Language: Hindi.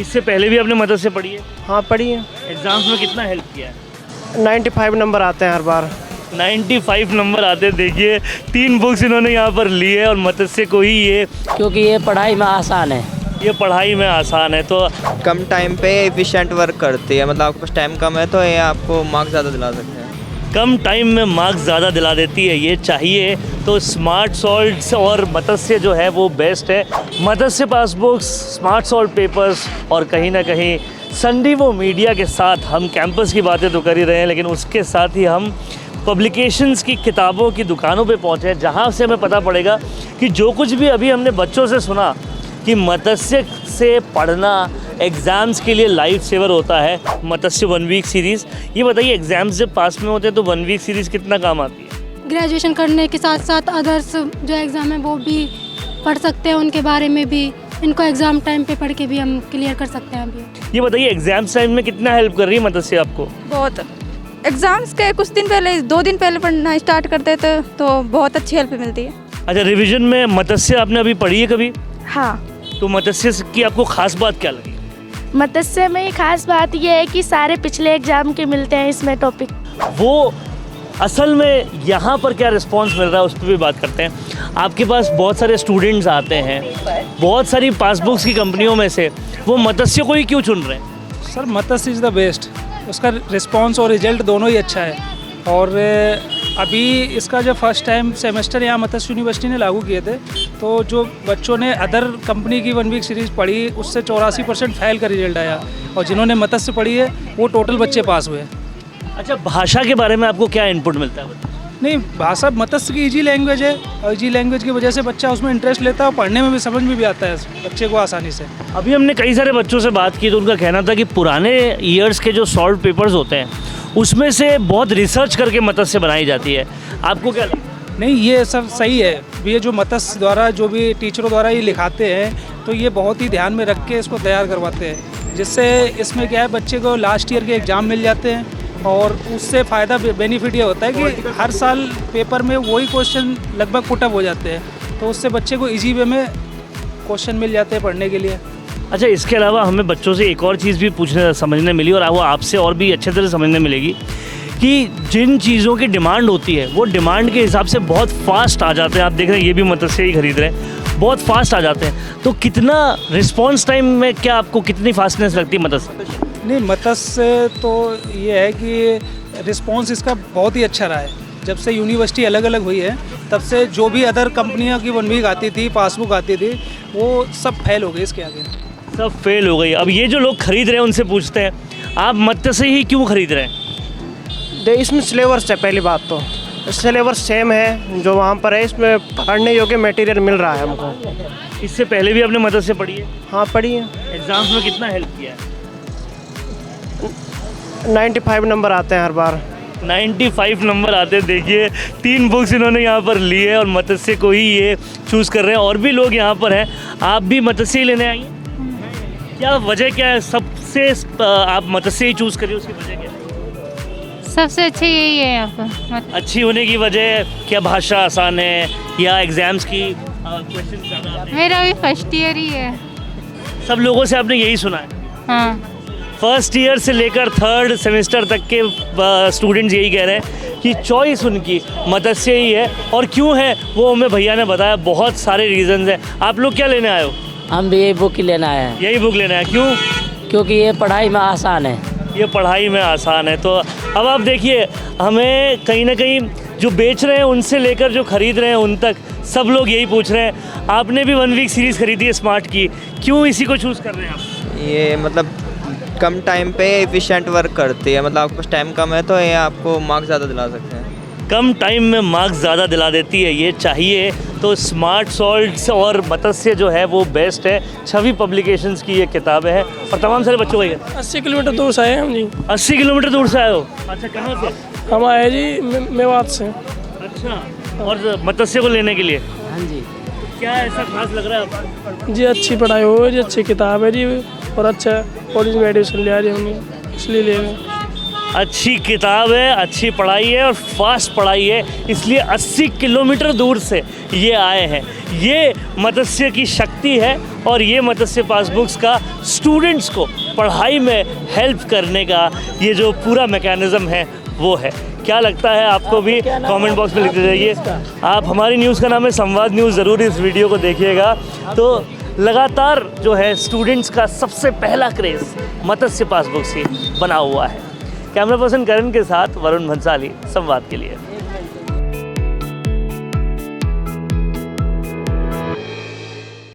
इससे पहले भी आपने मदरसे पढ़ी है? हाँ पढ़ी है। एग्जाम्स में कितना हेल्प किया है? 95 नंबर आते हैं हर बार। 95 नंबर आते हैं। देखिए 3 बुक्स इन्होंने यहाँ पर ली है और मदरसे को ही ये, क्योंकि ये पढ़ाई में आसान है। ये पढ़ाई में आसान है। तो कम टाइम पे एफिशिएंट वर्क करती है, मतलब आपके पास टाइम कम है तो ये आपको मार्क्स ज़्यादा दिला सकते हैं। कम टाइम में मार्क्स ज़्यादा दिला देती है, ये चाहिए तो स्मार्ट सॉल्ट और मदरसे जो है वो बेस्ट है। मदरसे पासबुक्स, स्मार्ट सॉल्ट पेपर्स और कहीं ना कहीं संडीवो मीडिया के साथ हम कैंपस की बातें तो कर ही रहे हैं, लेकिन उसके साथ ही हम पब्लिकेशंस की किताबों की दुकानों पे पहुँचे हैं, जहाँ से हमें पता पड़ेगा कि जो कुछ भी अभी हमने बच्चों से सुना कि मदरसे से पढ़ना एग्ज़ाम्स के लिए लाइफ सेवर होता है। मदरसे 1 वीक सीरीज़, ये बताइए एग्ज़ाम्स जब पास में होते हैं तो 1 वीक सीरीज़ कितना काम आती है? ग्रेजुएशन करने के साथ साथ अदर्स जो एग्ज़ाम है वो भी पढ़ सकते हैं, उनके बारे में भी इनको एग्ज़ाम टाइम पे पढ़ के भी हम क्लियर कर सकते हैं अभी। ये बताइए एग्ज़ाम्स टाइम में कितना हेल्प कर रही है मदरसे आपको? बहुत। एग्ज़ाम्स के कुछ दिन पहले 2 दिन पहले पढ़ना स्टार्ट करते थे तो बहुत अच्छी हेल्प मिलती है। अच्छा, रिवीजन में मदरसे आपने अभी पढ़ी है कभी? हाँ। तो मदरसे की आपको ख़ास बात क्या लगी? मदरसे में खास बात यह है कि सारे पिछले एग्जाम के मिलते हैं इसमें टॉपिक। वो असल में यहाँ पर क्या रिस्पांस मिल रहा है उस पर भी बात करते हैं। आपके पास बहुत सारे स्टूडेंट्स आते हैं, बहुत सारी पासबुक्स की कंपनियों में से वो मदरसे को ही क्यों चुन रहे हैं? सर मदरसे इज़ द बेस्ट, उसका रिस्पांस और रिजल्ट दोनों ही अच्छा है। और अभी इसका जो फर्स्ट टाइम सेमेस्टर यहाँ मदरसा यूनिवर्सिटी ने लागू किए थे, तो जो बच्चों ने अदर कंपनी की 1 वीक सीरीज़ पढ़ी उससे 84% फेल का रिजल्ट आया, और जिन्होंने मदरसे पढ़ी है वो टोटल बच्चे पास हुए। अच्छा, भाषा के बारे में आपको क्या इनपुट मिलता है? नहीं, भाषा मदरसे की ईजी लैंग्वेज है, और ईजी लैंग्वेज की वजह से बच्चा उसमें इंटरेस्ट लेता है और पढ़ने में भी समझ में भी आता है बच्चे को आसानी से। अभी हमने कई सारे बच्चों से बात की तो उनका कहना था कि पुराने ईयर्स के जो सॉल्व पेपर्स होते हैं उसमें से बहुत रिसर्च करके मदरसे बनाई जाती है। आपको क्या लगता है? नहीं, ये सब सही है। ये जो मदरसे द्वारा जो भी टीचरों द्वारा ये लिखाते हैं तो ये बहुत ही ध्यान में रख के इसको तैयार करवाते हैं, जिससे इसमें क्या है बच्चे को लास्ट ईयर के एग्ज़ाम मिल जाते हैं, और उससे फ़ायदा बेनिफिट ये होता है कि हर साल पेपर में वही क्वेश्चन लगभग पुटअप हो जाते हैं, तो उससे बच्चे को इजी वे में क्वेश्चन मिल जाते हैं पढ़ने के लिए। अच्छा, इसके अलावा हमें बच्चों से एक और चीज़ भी पूछने समझने मिली और वो आपसे और भी अच्छे तरह समझने मिलेगी कि जिन चीज़ों की डिमांड होती है वो डिमांड के हिसाब से बहुत फास्ट आ जाते हैं। आप देख रहे हैं ये भी मदरसे ही खरीद रहे हैं, बहुत फास्ट आ जाते हैं। तो कितना रिस्पॉन्स टाइम में क्या आपको कितनी फास्टनेस लगती है मदरसे? नहीं, मदरसे तो ये है कि रिस्पॉन्स इसका बहुत ही अच्छा रहा है। जब से यूनिवर्सिटी अलग अलग हुई है तब से जो भी अदर कंपनियों की 1 वीक आती थी, पासबुक आती थी, वो सब फेल हो गई इसके आगे, सब फेल हो गई। अब ये जो लोग खरीद रहे हैं उनसे पूछते हैं आप मदरसे ही क्यों खरीद रहे हैं? इसमें सिलेबस है, पहली बात तो सिलेबस सेम है जो वहाँ पर है, इसमें पढ़ने योग्य मटेरियल मिल रहा है हमको। इससे पहले भी आपने मदरसे पढ़ी है? हाँ पढ़ी है। एग्ज़ाम्स में कितना हेल्प किया है? 95 नंबर आते हैं हर बार। 95 नंबर आते हैं। देखिए 3 बुक्स इन्होंने यहाँ पर ली है और मदरसे को ही ये चूज़ कर रहे हैं। और भी लोग यहाँ पर हैं, आप भी मदरसे ही लेने आइए। क्या वजह क्या है सबसे आप मदरसे ही चूज़ करिए, उसकी वजह क्या है? सबसे अच्छे यही है यहाँ पर। अच्छी होने की वजह क्या? भाषा आसान है या एग्ज़ाम्स की क्वेश्चन ज़्यादा आते हैं? मेरा भी फर्स्ट ईयर ही है। सब लोगों से आपने यही सुना है? हाँ। फर्स्ट ईयर से लेकर 3rd सेमेस्टर तक के स्टूडेंट्स यही कह रहे हैं कि चॉइस उनकी मदरसे ही है। और क्यों है वो हमें भैया ने बताया, बहुत सारे रीजंस हैं। आप लोग क्या लेने आए हो? हम भी यही बुक ही लेना है। यही बुक लेना है, क्यों? क्योंकि ये पढ़ाई में आसान है। ये पढ़ाई में आसान है। तो अब आप देखिए, हमें कहीं ना कहीं जो बेच रहे हैं उनसे लेकर जो ख़रीद रहे हैं उन तक सब लोग यही पूछ रहे हैं। आपने भी 1 वीक सीरीज़ खरीदी है स्मार्ट की, क्यों इसी को चूज़ कर रहे हैं आप? ये मतलब कम टाइम पे एफिशिएंट वर्क करती है, मतलब आपके पास टाइम कम है तो ये आपको मार्क्स ज़्यादा दिला सकते हैं। कम टाइम में मार्क्स ज़्यादा दिला देती है, ये चाहिए तो स्मार्ट सॉल्ट्स और मदरसे जो है वो बेस्ट है। छवि पब्लिकेशंस की ये किताबें हैं और तमाम सारे बच्चों का। 80 किलोमीटर दूर से आए हम जी। 80 किलोमीटर दूर से आए हो? अच्छा, कहाँ से? हम आए जी मेवात से। अच्छा, और मदरसे को लेने के लिए? हाँ जी। क्या ऐसा खास लग रहा है आपको? जी अच्छी पढ़ाई हो जी, अच्छी किताब है जी, और अच्छा कॉलेज में एडमिशन लिया जी हमने, इसलिए ले गए। अच्छी किताब है, अच्छी पढ़ाई है और फास्ट पढ़ाई है, इसलिए 80 किलोमीटर दूर से ये आए हैं। ये मदरसे की शक्ति है और ये मत्स्य पासबुक्स का स्टूडेंट्स को पढ़ाई में हेल्प करने का ये जो पूरा मैकेनिज़्म है वो है। क्या लगता है आपको भी कमेंट बॉक्स में लिखते जाइए। आप हमारी न्यूज़ का नाम है संवाद न्यूज़, ज़रूर इस वीडियो को देखिएगा। तो लगातार जो है स्टूडेंट्स का सबसे पहला क्रेज़ मत्स्य पासबुक्स ही बना हुआ है। कैमरा पर्सन करण के साथ वरुण भंसाली, संवाद के लिए।